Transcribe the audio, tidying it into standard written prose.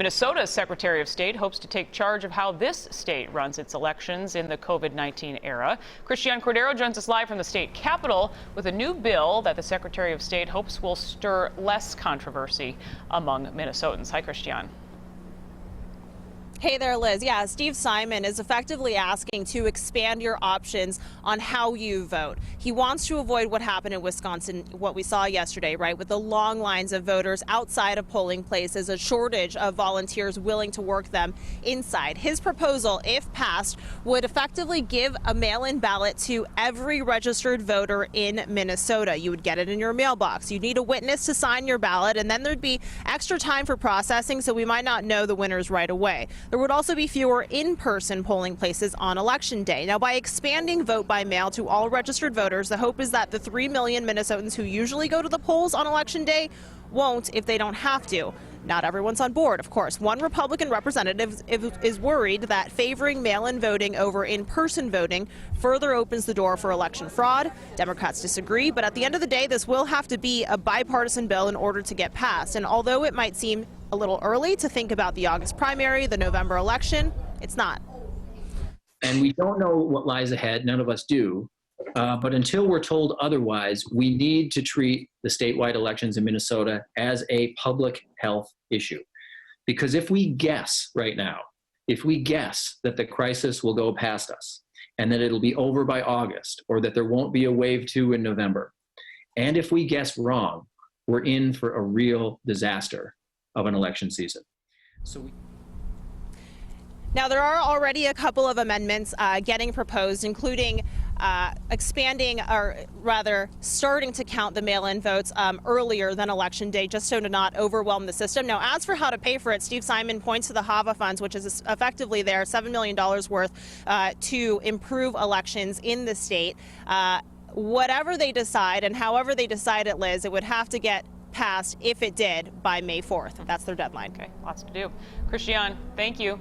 Minnesota's Secretary of State hopes to take charge of how this state runs its elections in the COVID-19 era. Christiane Cordero joins us live from the state capitol with a new bill that the Secretary of State hopes will stir less controversy among Minnesotans. Hi, Christiane. Hey there, Liz. Yeah, Steve Simon is effectively asking to expand your options on how you vote. He wants to avoid what happened in Wisconsin, what we saw yesterday, right, with the long lines of voters outside of polling places, a shortage of volunteers willing to work them inside. His proposal, if passed, would effectively give a mail-in ballot to every registered voter in Minnesota. You would get it in your mailbox. You'd need a witness to sign your ballot, and then there'd be extra time for processing, so we might not know the winners right away. There would also be fewer in-person polling places on Election Day. Now, by expanding vote by mail to all registered voters, the hope is that the 3 million Minnesotans who usually go to the polls on Election Day won't if they don't have to. Not everyone's on board, of course. One Republican representative is worried that favoring mail-in voting over in-person voting further opens the door for election fraud. Democrats disagree, but at the end of the day, this will have to be a bipartisan bill in order to get passed. And although it might seem a little early to think about the August primary, the November election, it's not. And we don't know what lies ahead. None of us do. But until we're told otherwise, we need to treat the statewide elections in Minnesota as a public health issue. Because if we guess right now, if we guess that the crisis will go past us and that it'll be over by August, or that there won't be a wave 2 in November, and if we guess wrong, we're in for a real disaster of an election season. Now, there are already a couple of amendments getting proposed, including expanding, or rather starting to count the mail-in votes earlier than Election Day, just so to not overwhelm the system. Now, as for how to pay for it, Steve Simon points to the HAVA funds, which is effectively there, $7 million worth to improve elections in the state. Whatever they decide and however they decide it, Liz, it would have to get passed, if it did, by May 4th. That's their deadline. Okay, lots to do. Christiane, thank you.